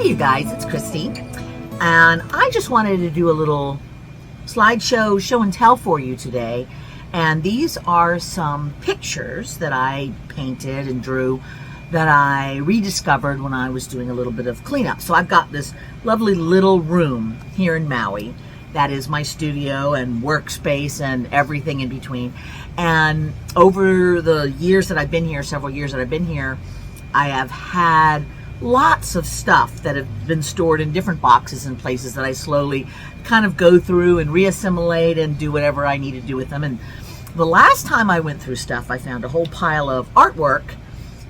Hey you guys, it's Christy, and I just wanted to do a little slideshow show and tell for you today. And these are some pictures that I painted and drew that I rediscovered when I was doing a little bit of cleanup. So I've got this lovely little room here in Maui that is my studio and workspace and everything in between. And over the years that I've been here, several years that I've been here, I have had lots of stuff that have been stored in different boxes and places that I slowly kind of go through and reassimilate and do whatever I need to do with them. And the last time I went through stuff, I found a whole pile of artwork,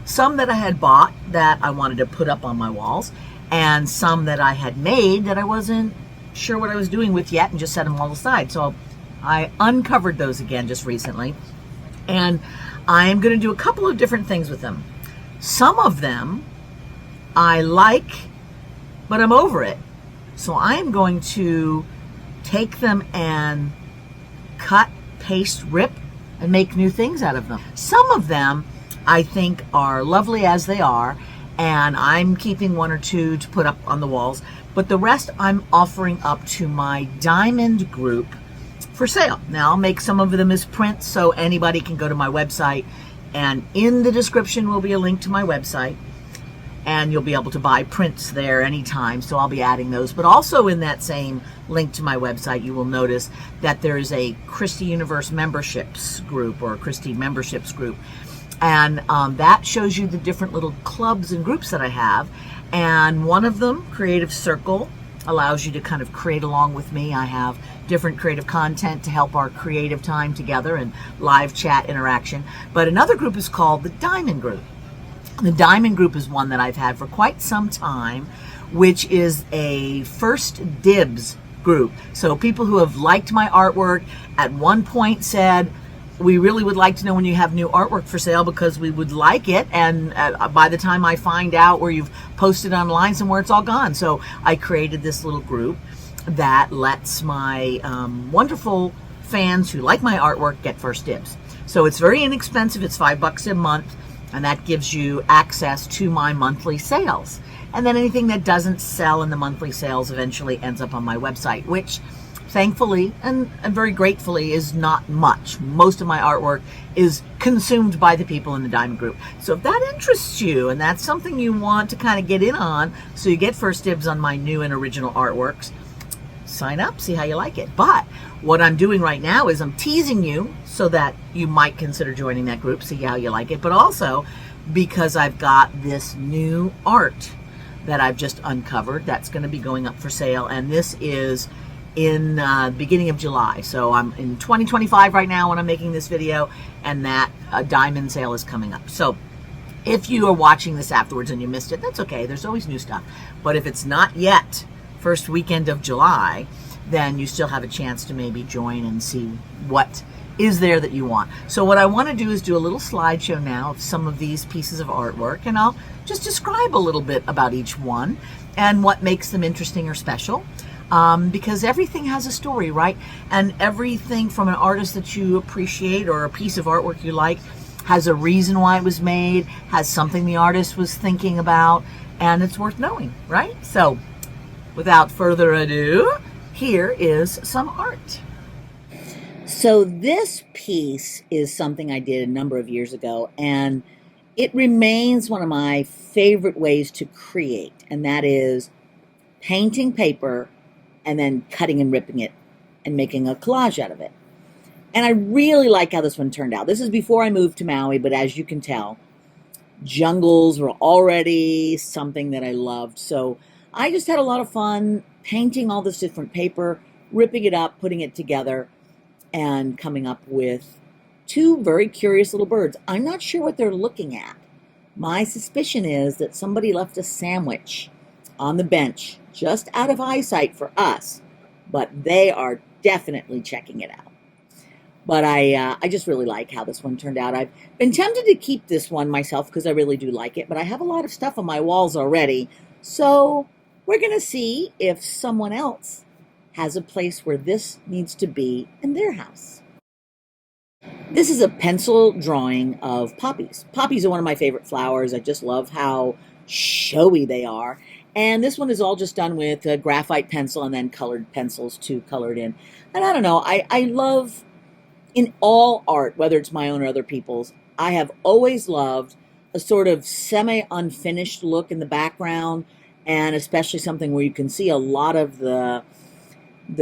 some that I had bought that I wanted to put up on my walls, and some that I had made that I wasn't sure what I was doing with yet and just set them all aside. So I uncovered those again just recently, and I'm going to do a couple of different things with them. Some of them I like, but I'm over it. So I'm going to take them and cut, paste, rip, and make new things out of them. Some of them I think are lovely as they are, and I'm keeping one or two to put up on the walls, but the rest I'm offering up to my diamond group for sale. Now I'll make some of them as prints so anybody can go to my website, and in the description will be a link to my website, and you'll be able to buy prints there anytime. So I'll be adding those. But also in that same link to my website, you will notice that there is a Christy Universe memberships group, or a Christy memberships group. And that shows you the different little clubs and groups that I have. And one of them, Creative Circle, allows you to kind of create along with me. I have different creative content to help our creative time together and live chat interaction. But another group is called the Diamond Group. The Diamond Group is one that I've had for quite some time, which is a first dibs group. So people who have liked my artwork at one point said, we really would like to know when you have new artwork for sale because we would like it. And by the time I find out where you've posted online somewhere, it's all gone. So I created this little group that lets my wonderful fans who like my artwork get first dibs. So it's very inexpensive. It's $5 a month. And that gives you access to my monthly sales. And then anything that doesn't sell in the monthly sales eventually ends up on my website, which thankfully and very gratefully is not much. Most of my artwork is consumed by the people in the Diamond Group. So if that interests you and that's something you want to kind of get in on, so you get first dibs on my new and original artworks, sign up, see how you like it. But what I'm doing right now is I'm teasing you so that you might consider joining that group, see how you like it, but also because I've got this new art that I've just uncovered that's going to be going up for sale, and this is in beginning of July. So I'm in 2025 right now when I'm making this video, and that diamond sale is coming up. So if you are watching this afterwards and you missed it, that's okay. There's always new stuff. But if it's not yet first weekend of July, then you still have a chance to maybe join and see what is there that you want. So what I want to do is do a little slideshow now of some of these pieces of artwork, and I'll just describe a little bit about each one and what makes them interesting or special. Because everything has a story, right? And everything from an artist that you appreciate or a piece of artwork you like has a reason why it was made, has something the artist was thinking about, and it's worth knowing, right? So without further ado, here is some art. So this piece is something I did a number of years ago, and it remains one of my favorite ways to create, and that is painting paper and then cutting and ripping it and making a collage out of it. And I really like how this one turned out. This is before I moved to Maui, but as you can tell, jungles were already something that I loved. So I just had a lot of fun painting all this different paper, ripping it up, putting it together, and coming up with two very curious little birds. I'm not sure what they're looking at. My suspicion is that somebody left a sandwich on the bench just out of eyesight for us, but they are definitely checking it out. But I just really like how this one turned out. I've been tempted to keep this one myself because I really do like it, but I have a lot of stuff on my walls already. So we're going to see if someone else has a place where this needs to be in their house. This is a pencil drawing of poppies. Poppies are one of my favorite flowers. I just love how showy they are. And this one is all just done with a graphite pencil and then colored pencils too, colored in. And I don't know, I love in all art, whether it's my own or other people's, I have always loved a sort of semi-unfinished look in the background, and especially something where you can see a lot of the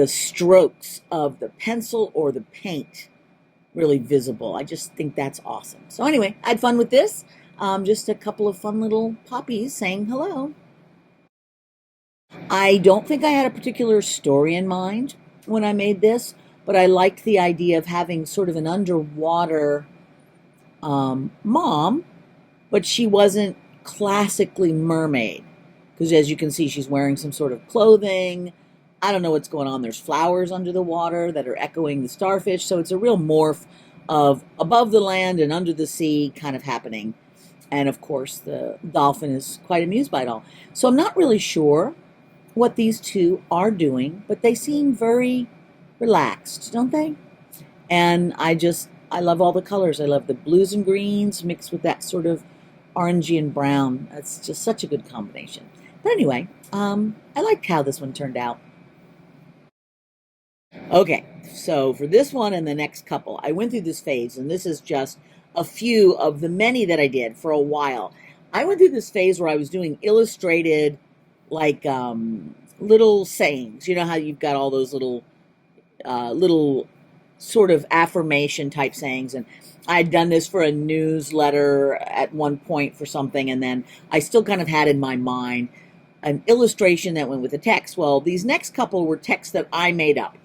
strokes of the pencil or the paint really visible. I just think that's awesome. So anyway, I had fun with this. Just a couple of fun little poppies saying hello. I don't think I had a particular story in mind when I made this, but I liked the idea of having sort of an underwater mom, but she wasn't classically mermaid. Because as you can see, she's wearing some sort of clothing. I don't know what's going on. There's flowers under the water that are echoing the starfish. So it's a real morph of above the land and under the sea kind of happening. And of course, the dolphin is quite amused by it all. So I'm not really sure what these two are doing, but they seem very relaxed, don't they? And I love all the colors. I love the blues and greens mixed with that sort of orangey and brown. That's just such a good combination. But anyway, I liked how this one turned out. Okay, so for this one and the next couple, I went through this phase, and this is just a few of the many that I did for a while. I went through this phase where I was doing illustrated, like little sayings. You know how you've got all those little sort of affirmation type sayings, and I'd done this for a newsletter at one point for something, and then I still kind of had in my mind an illustration that went with the text. Well, these next couple were texts that I made up.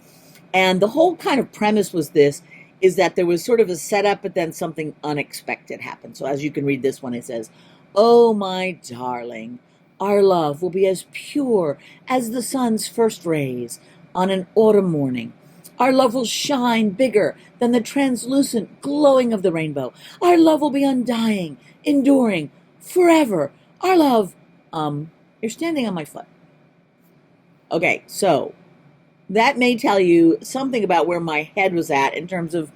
And the whole kind of premise was this, is that there was sort of a setup, but then something unexpected happened. So as you can read this one, it says, "Oh, my darling, our love will be as pure as the sun's first rays on an autumn morning. Our love will shine bigger than the translucent glowing of the rainbow. Our love will be undying, enduring, forever. Our love," you're standing on my foot. Okay, so that may tell you something about where my head was at in terms of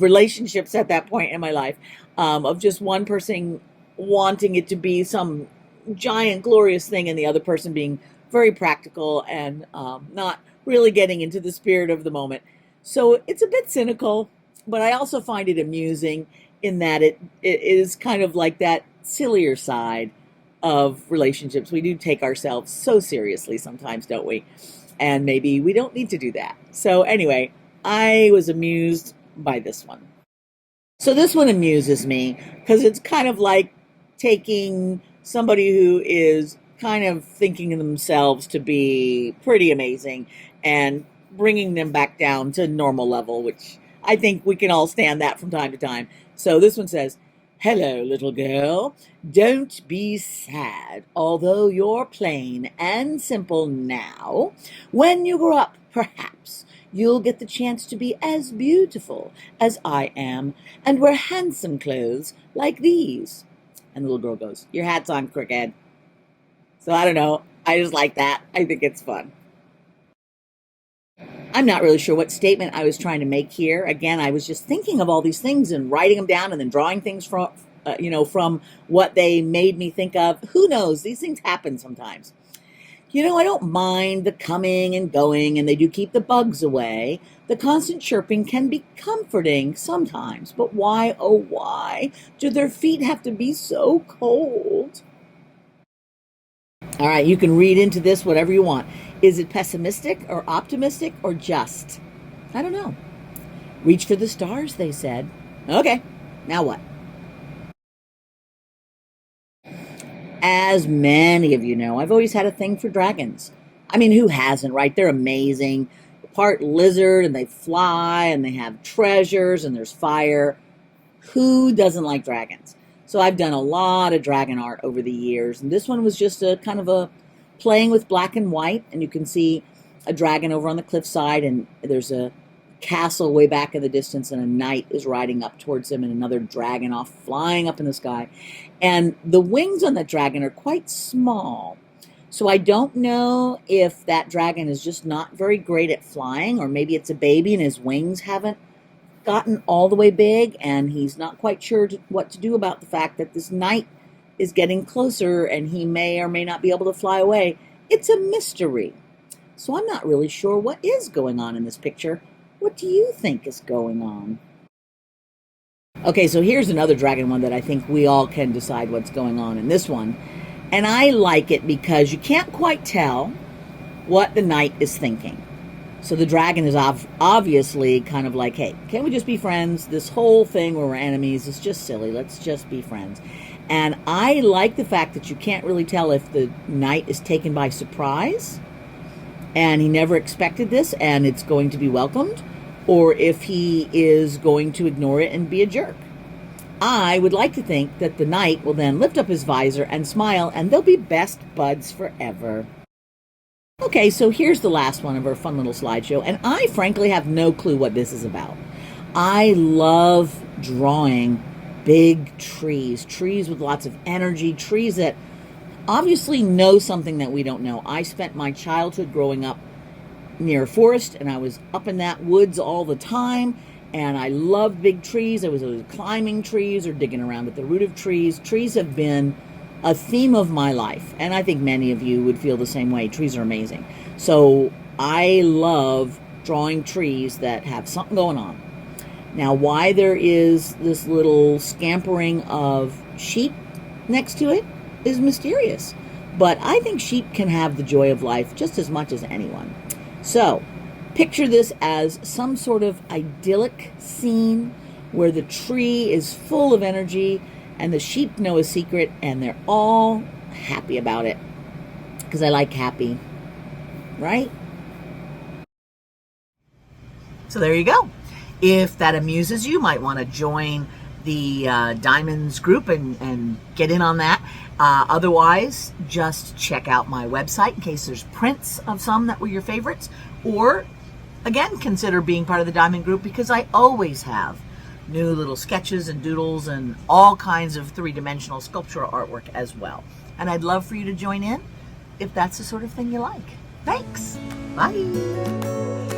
relationships at that point in my life, of just one person wanting it to be some giant, glorious thing, and the other person being very practical and not really getting into the spirit of the moment. So it's a bit cynical, but I also find it amusing in that it is kind of like that sillier side of relationships. We do take ourselves so seriously sometimes, don't we? And maybe we don't need to do that. So anyway, I was amused by this one. So this one amuses me because it's kind of like taking somebody who is kind of thinking of themselves to be pretty amazing and bringing them back down to normal level, which I think we can all stand that from time to time. So this one says, "Hello, little girl. Don't be sad, although you're plain and simple now. When you grow up, perhaps you'll get the chance to be as beautiful as I am and wear handsome clothes like these." And the little girl goes, "Your hat's on crooked." So I don't know. I just like that. I think it's fun. I'm not really sure what statement I was trying to make here. Again, I was just thinking of all these things and writing them down and then drawing things from what they made me think of. Who knows? These things happen sometimes. I don't mind the coming and going, and they do keep the bugs away. The constant chirping can be comforting sometimes, but why, oh why, do their feet have to be so cold? All right, you can read into this whatever you want. Is it pessimistic or optimistic or just? I don't know. Reach for the stars, they said. Okay, now what? As many of you know, I've always had a thing for dragons. I mean, who hasn't, right? They're amazing. Part lizard, and they fly, and they have treasures, and there's fire. Who doesn't like dragons? So I've done a lot of dragon art over the years, and this one was just a kind of a playing with black and white, and you can see a dragon over on the cliffside, and there's a castle way back in the distance, and a knight is riding up towards him, and another dragon off flying up in the sky. And the wings on that dragon are quite small. So I don't know if that dragon is just not very great at flying, or maybe it's a baby and his wings haven't gotten all the way big, and he's not quite sure what to do about the fact that this knight is getting closer and he may or may not be able to fly away. It's a mystery. So I'm not really sure what is going on in this picture. What do you think is going on? Okay, so here's another dragon one that I think we all can decide what's going on in this one. And I like it because you can't quite tell what the knight is thinking. So the dragon is obviously kind of like, hey, can't we just be friends? This whole thing where we're enemies is just silly. Let's just be friends. And I like the fact that you can't really tell if the knight is taken by surprise and he never expected this and it's going to be welcomed, or if he is going to ignore it and be a jerk. I would like to think that the knight will then lift up his visor and smile, and they'll be best buds forever. Okay, so here's the last one of our fun little slideshow, and I frankly have no clue what this is about. I love drawing big trees with lots of energy, trees that obviously know something that we don't know. I spent my childhood growing up near a forest, and I was up in that woods all the time, and I loved big trees. I was climbing trees or digging around at the root of trees. Trees have been a theme of my life, and I think many of you would feel the same way. Trees are amazing. So I love drawing trees that have something going on. Now, why there is this little scampering of sheep next to it is mysterious, but I think sheep can have the joy of life just as much as anyone. So, picture this as some sort of idyllic scene where the tree is full of energy and the sheep know a secret and they're all happy about it. Because I like happy, right? So there you go. If that amuses you, might want to join the Diamonds group and get in on that. Otherwise, just check out my website in case there's prints of some that were your favorites. Or, again, consider being part of the Diamond group because I always have new little sketches and doodles and all kinds of three-dimensional sculptural artwork as well. And I'd love for you to join in if that's the sort of thing you like. Thanks. Bye.